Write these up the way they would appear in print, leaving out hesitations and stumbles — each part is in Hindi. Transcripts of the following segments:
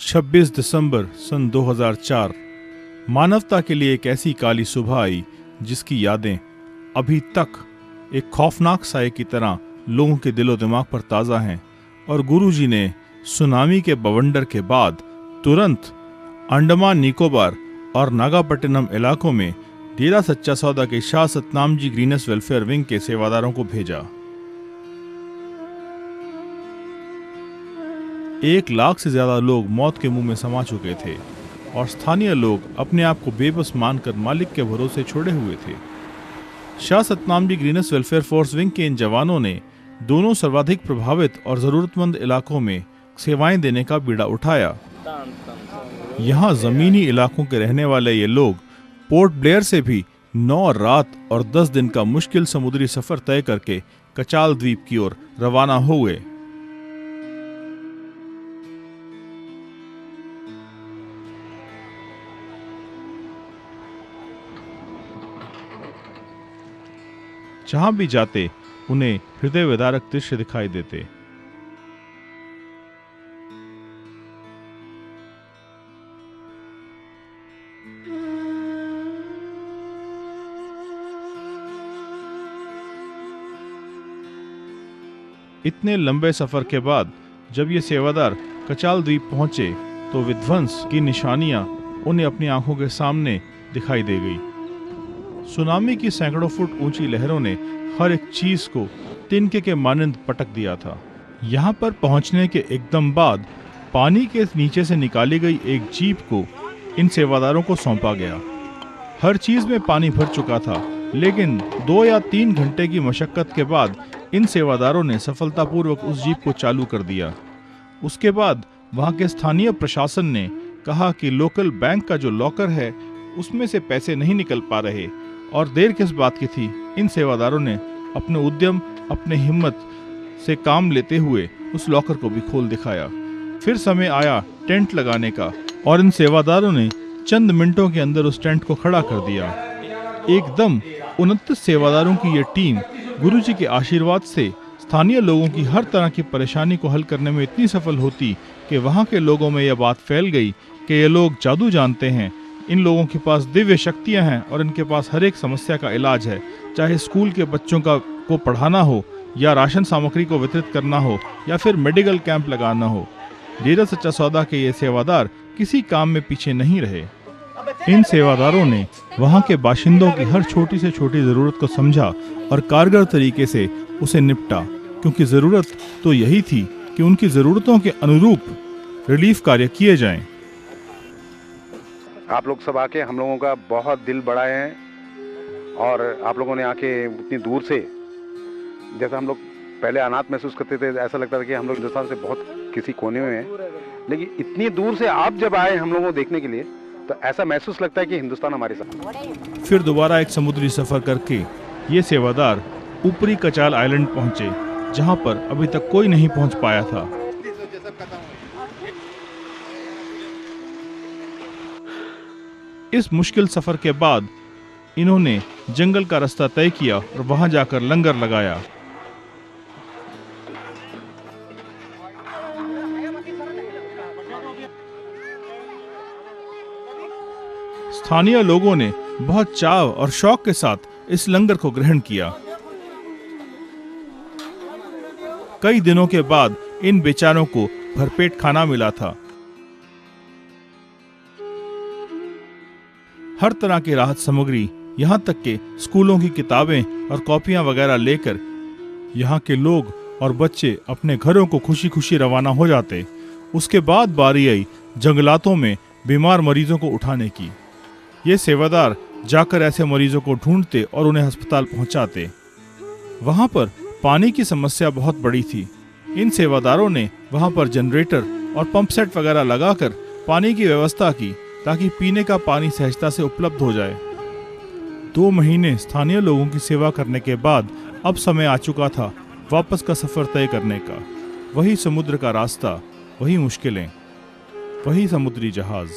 26 दिसंबर सन 2004 मानवता के लिए एक ऐसी काली सुबह आई जिसकी यादें अभी तक एक खौफनाक साए की तरह लोगों के दिलो दिमाग पर ताज़ा हैं। और गुरुजी ने सुनामी के बवंडर के बाद तुरंत अंडमान निकोबार और नागापट्टिनम इलाकों में डेरा सच्चा सौदा के Shah Satnam ji greenish welfare wing के सेवादारों को भेजा। 1 लाख से ज्यादा लोग मौत के मुंह में समा चुके थे और स्थानीय लोग अपने आप को बेबस मानकर मालिक के भरोसे छोड़े हुए थे। Shah Satnam ji greenish welfare force wing के इन जवानों ने दोनों सर्वाधिक प्रभावित और जरूरतमंद इलाकों में सेवाएं देने का बीड़ा उठाया। यहाँ जमीनी इलाकों के रहने वाले ये लोग पोर्ट ब्लेयर से भी 9 रात और 10 दिन का मुश्किल समुद्री सफर तय करके कचाल द्वीप की ओर रवाना हुए। जहां भी जाते उन्हें हृदय विदारक दृश्य दिखाई देते। इतने लंबे सफर के बाद जब ये सेवादार कचाल द्वीप पहुंचे तो विध्वंस की निशानियां उन्हें अपनी आंखों के सामने दिखाई दे गई। सुनामी की सैकड़ों फुट ऊंची लहरों ने हर एक चीज को तिनके के मानंद पटक दिया था। यहाँ पर पहुंचने के एकदम बाद पानी के नीचे से निकाली गई एक जीप को इन सेवादारों को सौंपा गया। हर चीज में पानी भर चुका था, लेकिन 2 या 3 घंटे की मशक्कत के बाद इन सेवादारों ने सफलतापूर्वक उस जीप को चालू कर दिया। उसके बाद वहाँ के स्थानीय प्रशासन ने कहा कि लोकल बैंक का जो लॉकर है उसमें से पैसे नहीं निकल पा रहे, और देर किस बात की थी, इन सेवादारों ने अपने उद्यम अपने हिम्मत से काम लेते हुए उस लॉकर को भी खोल दिखाया। फिर समय आया टेंट लगाने का और इन सेवादारों ने चंद मिनटों के अंदर उस टेंट को खड़ा कर दिया। एकदम 29 सेवादारों की ये टीम गुरुजी के आशीर्वाद से स्थानीय लोगों की हर तरह की परेशानी को हल करने में इतनी सफल होती कि वहाँ के लोगों में यह बात फैल गई कि ये लोग जादू जानते हैं, इन लोगों के पास दिव्य शक्तियां हैं और इनके पास हर एक समस्या का इलाज है, चाहे स्कूल के बच्चों को पढ़ाना हो या राशन सामग्री को वितरित करना हो या फिर मेडिकल कैंप लगाना हो। डेरा सच्चा सौदा के ये सेवादार किसी काम में पीछे नहीं रहे। इन सेवादारों ने वहाँ के बाशिंदों की हर छोटी से छोटी जरूरत को समझा और कारगर तरीके से उसे निपटा, क्योंकि जरूरत तो यही थी कि उनकी जरूरतों के अनुरूप रिलीफ कार्य किए जाएं। आप लोग सब आके हम लोगों का बहुत दिल बढ़ाए हैं और आप लोगों ने आके इतनी दूर से, जैसा हम लोग पहले अनाथ महसूस करते थे, ऐसा लगता था कि हम लोग हिंदुस्तान से बहुत किसी कोने में हैं, लेकिन इतनी दूर से आप जब आए हम लोगों को देखने के लिए तो ऐसा महसूस लगता है कि हिंदुस्तान हमारे साथ। फिर दोबारा एक समुद्री सफर करके ये सेवादार ऊपरी कचाल आइलैंड पहुंचे, जहां पर अभी तक कोई नहीं पहुंच पाया था। इस मुश्किल सफर के बाद इन्होंने जंगल का रास्ता तय किया और वहां जाकर लंगर लगाया। स्थानीय लोगों ने बहुत चाव और शौक के साथ इस लंगर को ग्रहण किया। कई दिनों के बाद इन बेचारों को भरपेट खाना मिला था। हर तरह की राहत सामग्री, यहाँ तक के स्कूलों की किताबें और कॉपियां वगैरह लेकर यहाँ के लोग और बच्चे अपने घरों को खुशी खुशी रवाना हो जाते। उसके बाद बारी आई जंगलातों में बीमार मरीजों को उठाने की। ये सेवादार जाकर ऐसे मरीजों को ढूंढते और उन्हें अस्पताल पहुंचाते। वहां पर पानी की समस्या बहुत बड़ी थी। इन सेवादारों ने वहां पर जनरेटर और पंप सेट वगैरह लगाकर पानी की व्यवस्था की ताकि पीने का पानी सहजता से उपलब्ध हो जाए। 2 महीने स्थानीय लोगों की सेवा करने के बाद अब समय आ चुका था वापस का सफर तय करने का। वही समुद्र का रास्ता, वही मुश्किलें, वही समुद्री जहाज।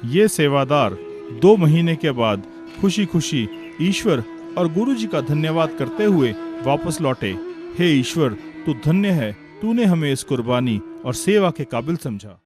ये सेवादार 2 महीने के बाद खुशी खुशी ईश्वर और गुरुजी का धन्यवाद करते हुए वापस लौटे। हे ईश्वर, तू धन्य है, तूने हमें इस कुर्बानी और सेवा के काबिल समझा।